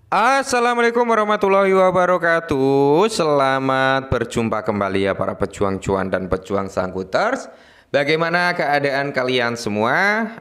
Assalamualaikum warahmatullahi wabarakatuh. Selamat berjumpa kembali ya para pejuang cuan dan pejuang sangkuters. Bagaimana keadaan kalian semua?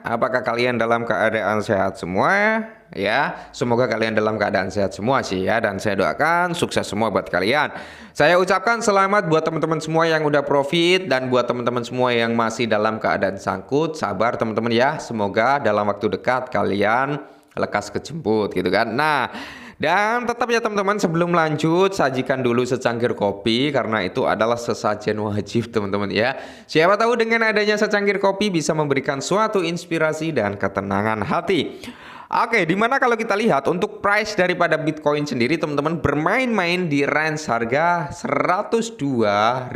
Apakah kalian dalam keadaan sehat semua? Ya, semoga kalian dalam keadaan sehat semua sih ya. Dan saya doakan sukses semua buat kalian. Saya ucapkan selamat buat teman-teman semua yang udah profit. Dan buat teman-teman semua yang masih dalam keadaan sangkut, sabar teman-teman ya. Semoga dalam waktu dekat kalian lekas kejemput gitu kan. Nah, dan tetap ya teman-teman, sebelum lanjut sajikan dulu secangkir kopi karena itu adalah sesajen wajib teman-teman ya. Siapa tahu dengan adanya secangkir kopi bisa memberikan suatu inspirasi dan ketenangan hati. Oke, dimana kalau kita lihat untuk price daripada Bitcoin sendiri teman-teman bermain-main di range harga 102.000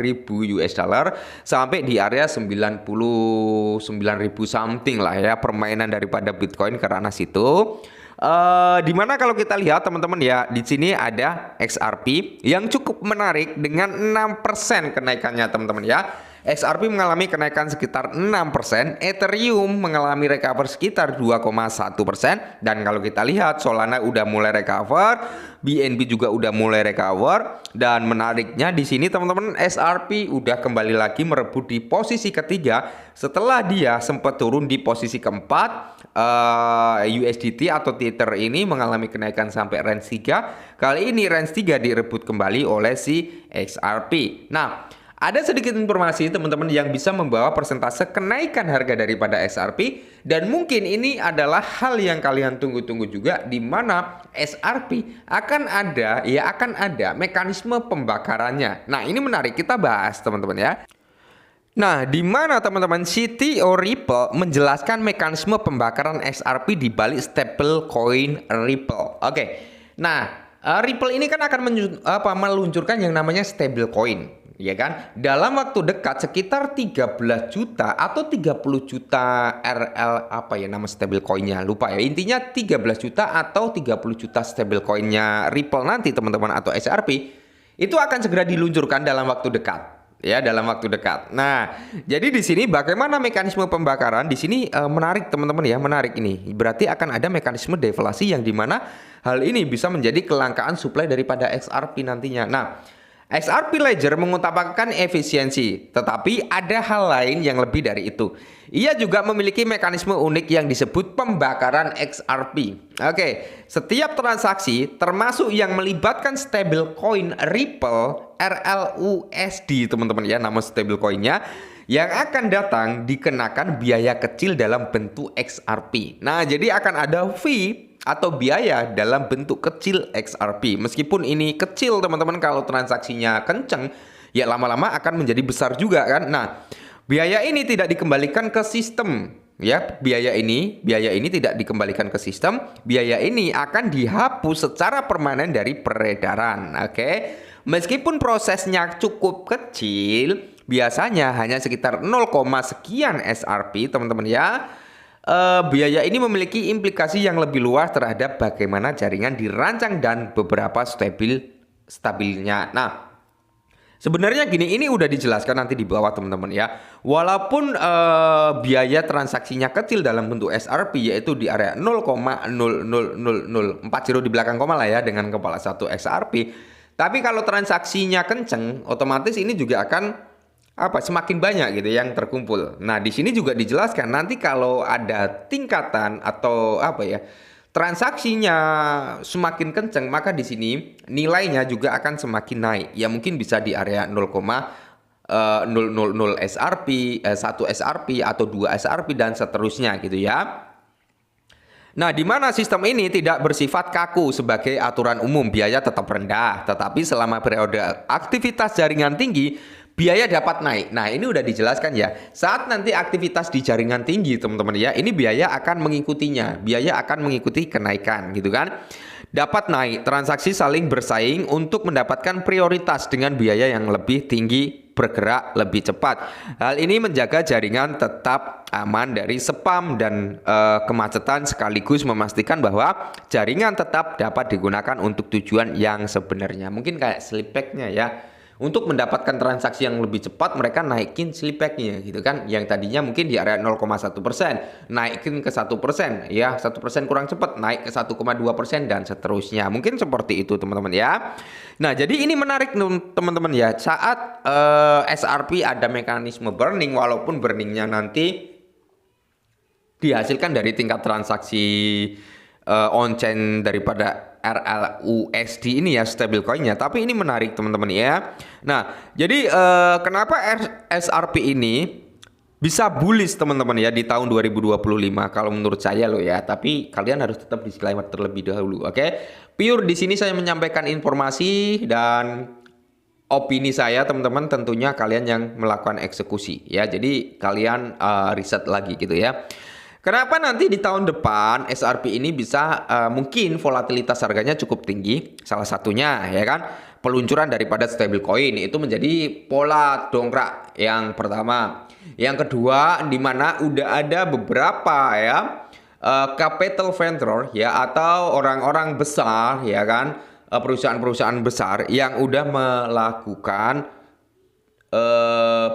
US dollar sampai di area 99.000 something lah ya permainan daripada Bitcoin ke ranah situ. Dimana kalau kita lihat teman-teman ya, di sini ada XRP yang cukup menarik dengan 6% kenaikannya teman-teman ya. XRP mengalami kenaikan sekitar 6%, Ethereum mengalami recover sekitar 2,1%, dan kalau kita lihat Solana udah mulai recover, BNB juga udah mulai recover, dan menariknya di sini teman-teman XRP udah kembali lagi merebut di posisi ketiga setelah dia sempat turun di posisi keempat. USDT atau Tether ini mengalami kenaikan sampai range 3. Kali ini range 3 direbut kembali oleh si XRP. Nah, ada sedikit informasi teman-teman yang bisa membawa persentase kenaikan harga daripada XRP, dan mungkin ini adalah hal yang kalian tunggu-tunggu juga, di mana XRP akan ada mekanisme pembakarannya. Nah, ini menarik kita bahas teman-teman ya. Nah, di mana teman-teman CTO Ripple menjelaskan mekanisme pembakaran XRP di balik stablecoin Ripple. Oke. Nah, Ripple ini kan akan meluncurkan yang namanya stablecoin, ya kan? Dalam waktu dekat sekitar 13 juta atau 30 juta RL apa ya nama stablecoinnya, lupa ya. Intinya 13 juta atau 30 juta stablecoinnya Ripple nanti teman-teman atau XRP itu akan segera diluncurkan dalam waktu dekat. Ya, dalam waktu dekat. Nah, jadi di sini bagaimana mekanisme pembakaran di sini menarik teman-teman ya, menarik ini. Berarti akan ada mekanisme deflasi yang dimana hal ini bisa menjadi kelangkaan supply daripada XRP nantinya. Nah, XRP Ledger mengutamakan efisiensi, tetapi ada hal lain yang lebih dari itu. Ia juga memiliki mekanisme unik yang disebut pembakaran XRP. Oke, setiap transaksi termasuk yang melibatkan stablecoin Ripple RLUSD teman-teman ya, nama stablecoinnya yang akan datang dikenakan biaya kecil dalam bentuk XRP. Nah, jadi akan ada fee atau biaya dalam bentuk kecil XRP. Meskipun ini kecil teman-teman, kalau transaksinya kenceng ya lama-lama akan menjadi besar juga kan. Nah, biaya ini tidak dikembalikan ke sistem ya. Biaya ini tidak dikembalikan ke sistem. Biaya ini akan dihapus secara permanen dari peredaran. Oke. Meskipun prosesnya cukup kecil, biasanya hanya sekitar 0, sekian SRP teman-teman ya. Biaya ini memiliki implikasi yang lebih luas terhadap bagaimana jaringan dirancang dan beberapa stabilnya. Nah, sebenarnya gini, ini udah dijelaskan nanti di bawah teman-teman ya. Walaupun biaya transaksinya kecil dalam bentuk SRP yaitu di area 0,00040 di belakang koma lah ya dengan kepala satu XRP. Tapi kalau transaksinya kenceng, otomatis ini juga akan semakin banyak gitu yang terkumpul. Nah, di sini juga dijelaskan nanti kalau ada tingkatan atau transaksinya semakin kenceng, maka di sini nilainya juga akan semakin naik. Ya mungkin bisa di area 0,000 SRP, 1 SRP atau 2 SRP dan seterusnya gitu ya. Nah, di mana sistem ini tidak bersifat kaku sebagai aturan umum, biaya tetap rendah, tetapi selama periode aktivitas jaringan tinggi, biaya dapat naik. Nah, ini udah dijelaskan ya. Saat nanti aktivitas di jaringan tinggi, teman-teman ya, ini biaya akan mengikutinya. Biaya akan mengikuti kenaikan, gitu kan. Dapat naik, transaksi saling bersaing untuk mendapatkan prioritas dengan biaya yang lebih tinggi, bergerak lebih cepat. Hal ini menjaga jaringan tetap aman dari spam dan kemacetan, sekaligus memastikan bahwa jaringan tetap dapat digunakan untuk tujuan yang sebenarnya. Mungkin kayak slipbacknya ya. untuk mendapatkan transaksi yang lebih cepat mereka naikin slipbacknya gitu kan, yang tadinya mungkin di area 0,1% naikin ke 1%, ya 1% kurang cepat naik ke 1,2% dan seterusnya, mungkin seperti itu teman-teman ya. Nah jadi ini menarik teman-teman ya, saat SRP ada mekanisme burning, walaupun burningnya nanti dihasilkan dari tingkat transaksi on-chain daripada RLUSD ini ya, stablecoinnya. Tapi ini menarik teman-teman ya. Nah, jadi kenapa SRP ini bisa bullish teman-teman ya di tahun 2025 kalau menurut saya loh ya. Tapi kalian harus tetap disclaimer terlebih dahulu, oke? Pure di sini saya menyampaikan informasi dan opini saya teman-teman, tentunya kalian yang melakukan eksekusi ya. Jadi kalian riset lagi gitu ya. Kenapa nanti di tahun depan SRP ini bisa mungkin volatilitas harganya cukup tinggi? Salah satunya ya kan peluncuran daripada stablecoin itu menjadi pola dongkrak yang pertama. Yang kedua, di mana udah ada beberapa ya capital venture ya, atau orang-orang besar ya kan, perusahaan-perusahaan besar yang udah melakukan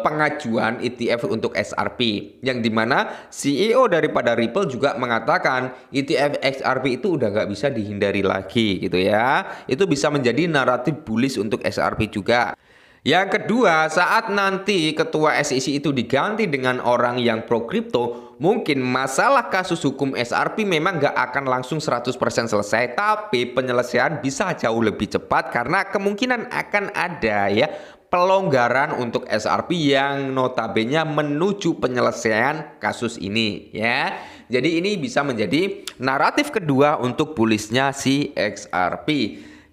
pengajuan ETF untuk SRP, yang dimana CEO daripada Ripple juga mengatakan ETF XRP itu udah nggak bisa dihindari lagi gitu ya. Itu bisa menjadi naratif bullish untuk SRP juga. Yang kedua, saat nanti ketua SEC itu diganti dengan orang yang pro kripto, mungkin masalah kasus hukum SRP memang nggak akan langsung 100% selesai, tapi penyelesaian bisa jauh lebih cepat karena kemungkinan akan ada ya pelonggaran untuk SRP yang notabene menuju penyelesaian kasus ini ya. Jadi ini bisa menjadi naratif kedua untuk bullishnya si XRP.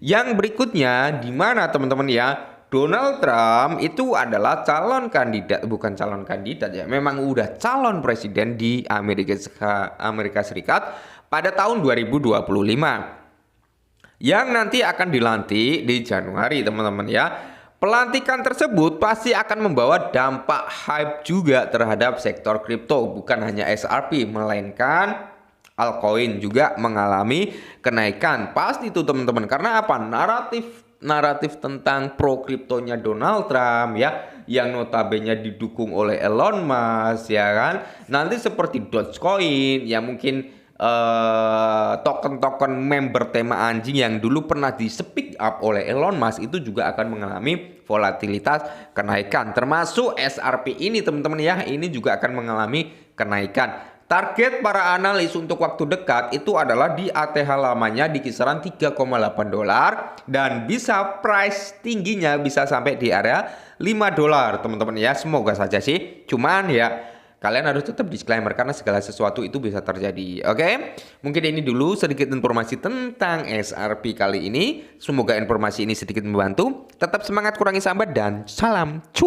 Yang berikutnya di mana teman-teman ya, Donald Trump itu adalah calon kandidat, bukan calon kandidat ya, memang udah calon presiden di Amerika Serikat pada tahun 2025 yang nanti akan dilantik di Januari teman-teman ya. Pelantikan tersebut pasti akan membawa dampak hype juga terhadap sektor kripto, bukan hanya SRP melainkan altcoin juga mengalami kenaikan. Pasti itu teman-teman, karena apa? Naratif tentang pro kriptonya Donald Trump ya, yang notabene didukung oleh Elon Musk ya kan. Nanti seperti Dogecoin ya, mungkin token-token member tema anjing yang dulu pernah di speak up oleh Elon Musk itu juga akan mengalami volatilitas kenaikan, termasuk SRP ini teman-teman ya, ini juga akan mengalami kenaikan. Target para analis untuk waktu dekat itu adalah di ATH lamanya di kisaran 3,8 dolar dan bisa price tingginya bisa sampai di area 5 dolar teman-teman ya. Semoga saja sih, cuman ya kalian harus tetap disclaimer karena segala sesuatu itu bisa terjadi. Oke? Mungkin ini dulu sedikit informasi tentang SRP kali ini. Semoga informasi ini sedikit membantu. Tetap semangat, kurangi sambat, dan salam cuan.